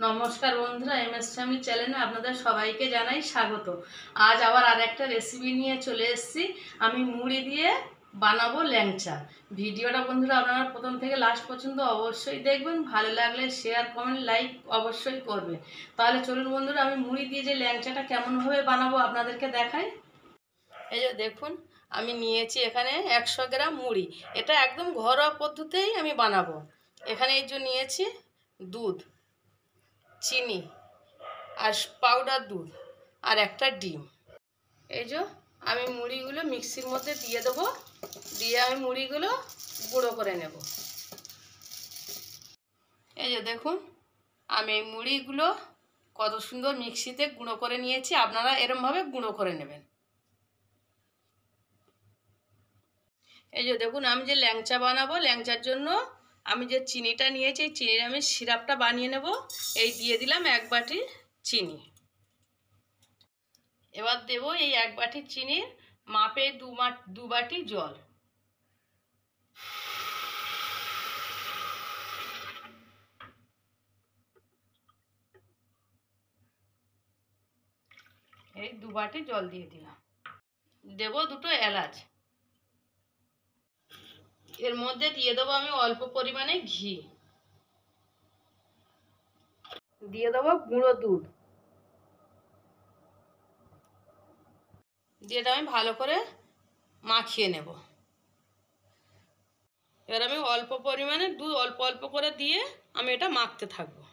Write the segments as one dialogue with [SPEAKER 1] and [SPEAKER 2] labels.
[SPEAKER 1] নমস্কার বন্ধুরা, MS family চ্যানেলে আপনাদের সবাইকে জানাই স্বাগত। আজ আবার আরেকটা রেসিপি নিয়ে চলে এসেছি। আমি মুড়ি দিয়ে বানাবো ল্যাংচা। ভিডিওটা বন্ধুরা আপনারা প্রথম থেকে লাস্ট পর্যন্ত অবশ্যই দেখবেন। ভালো লাগলে শেয়ার, কমেন্ট, লাইক অবশ্যই করবেন। তাহলে চলুন বন্ধুরা, আমি মুড়ি দিয়ে যে ল্যাংচাটা কেমনভাবে বানাবো আপনাদেরকে দেখাই। এই যে দেখুন, আমি নিয়েছি এখানে 100 গ্রাম মুড়ি। এটা একদম ঘরোয়া পদ্ধতিতেই আমি বানাবো। এখানে এই যে নিয়েছি দুধ, চিনি আর পাউডার দুধ আর একটা ডিম। এই যে আমি মুড়িগুলো মিক্সির মধ্যে দিয়ে দেবো, দিয়ে আমি মুড়িগুলো গুঁড়ো করে নেব। এই যে দেখুন, আমি এই মুড়িগুলো কত সুন্দর মিক্সিতে গুঁড়ো করে নিয়েছি। আপনারা এরমভাবে গুঁড়ো করে নেবেন। এই যে দেখুন, আমি যে ল্যাংচা বানাবো, ল্যাংচার জন্য আমি যে চিনিটা নিয়েছি, এই চিনির আমি সিরাপটা বানিয়ে নেব। এই দিয়ে দিলাম 1 বাটি চিনি। এবার দেব এই 1 বাটি চিনির মাপে 2 বাটি জল। এই 2 বাটি জল দিয়ে দিলাম। দেব 2টো এলাচ। এর মধ্যে দিয়ে দেবো আমি অল্প পরিমাণে ঘি। দিয়ে দেবো গুঁড়ো দুধ। দিয়ে এটা আমি ভালো করে মাখিয়ে নেব। এবার আমি অল্প পরিমাণে দুধ অল্প অল্প করে দিয়ে আমি এটা মাখতে থাকবো।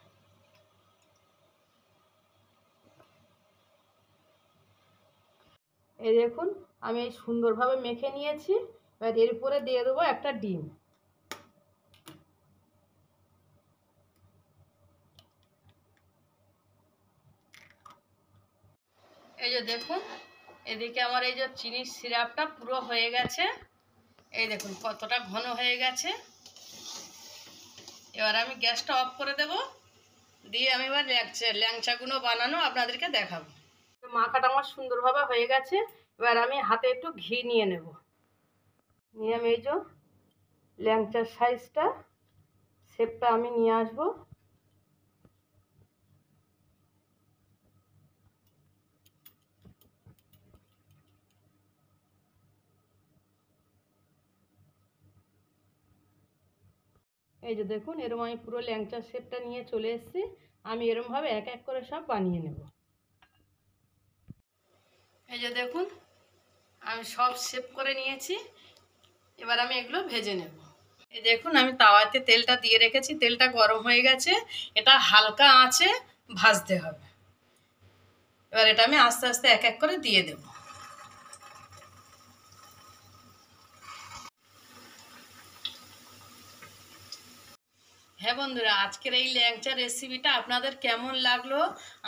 [SPEAKER 1] এই দেখুন, আমি এই সুন্দরভাবে মেখে নিয়েছি। এবার এর উপরে দিয়ে দেবো একটা ডিম। এই যে দেখুন, এদিকে আমার এই যে চিনির সিরাপটা পুরো হয়ে গেছে। এই দেখুন কতটা ঘন হয়ে গেছে। এবার আমি গ্যাসটা অফ করে দেব, দিয়ে আমি এবার ল্যাংচাগুলো বানানো আপনাদেরকে দেখাবো। মাখাটা আমার সুন্দরভাবে হয়ে গেছে। এবার আমি হাতে একটু ঘি নিয়ে নেব। নিয়ে আমি এই যে ল্যাংচার সাইজটা শেপটা আমি নিয়ে আসবো। এই যে দেখুন, এরম আমি পুরো ল্যাংচার শেপটা নিয়ে চলে এসেছি। আমি এরমভাবে এক এক করে সব বানিয়ে নেব। এই যে দেখুন, আমি সব শেপ করে নিয়েছি। এবার আমি এগুলো ভেজে নেব। এই দেখুন, আমি তাওয়াতে তেলটা দিয়ে রেখেছি। তেলটা গরম হয়ে গেছে। এটা হালকা আঁচে ভাজতে হবে। এবার এটা আমি আস্তে আস্তে এক এক করে দিয়ে দেব। হ্যাঁ বন্ধুরা, আজকের এই ল্যাংচা রেসিপিটা আপনাদের কেমন লাগলো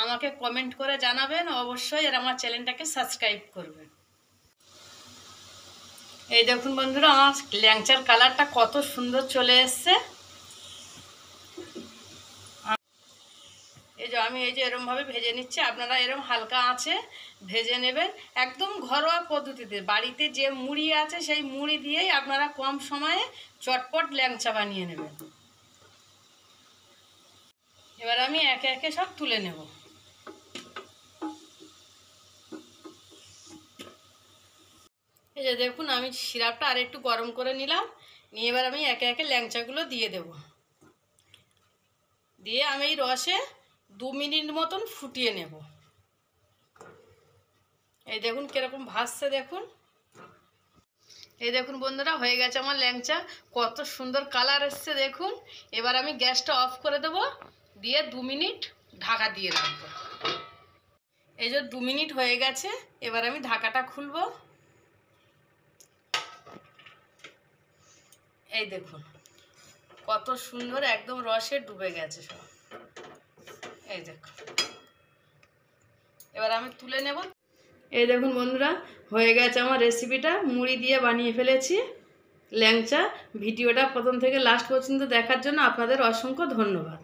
[SPEAKER 1] আমাকে কমেন্ট করে জানাবেন অবশ্যই। আর আমার চ্যানেলটাকে সাবস্ক্রাইব করবেন। এই দেখুন বন্ধুরা, আমার ল্যাংচার কালারটা কত সুন্দর চলে এসছে। এই যে আমি এই যে এরমভাবে ভেজে নিচ্ছি। আপনারা এরম হালকা আঁচে ভেজে নেবেন। একদম ঘরোয়া পদ্ধতিতে বাড়িতে যে মুড়ি আছে সেই মুড়ি দিয়েই আপনারা কম সময়ে চটপট ল্যাংচা বানিয়ে নেবেন। এবার আমি একে একে সব তুলে নেব। এই যে দেখুন, আমি সিরাপটা আর একটু গরম করে নিলাম। নিয়ে এবার আমি একে একে ল্যাংচাগুলো দিয়ে দেব। দিয়ে আমি এই রসে 2 মিনিট মতন ফুটিয়ে নেব। এই দেখুন কিরকম ভাসছে দেখুন। এই দেখুন বন্ধুরা, হয়ে গেছে আমার ল্যাংচা। কত সুন্দর কালার এসছে দেখুন। এবার আমি গ্যাসটা অফ করে দেব, দিয়ে 2 মিনিট ঢাকা দিয়ে রাখবো। এই যে 2 মিনিট হয়ে গেছে। এবার আমি ঢাকাটা খুলবো। এই দেখুন কত সুন্দর একদম রসে ডুবে গেছে সব। এই দেখুন, এবার আমি তুলে নেব। এই দেখুন বন্ধুরা, হয়ে গেছে আমার রেসিপিটা। মুড়ি দিয়ে বানিয়ে ফেলেছি ল্যাংচা। ভিডিওটা প্রথম থেকে লাস্ট পর্যন্ত দেখার জন্য আপনাদের অসংখ্য ধন্যবাদ।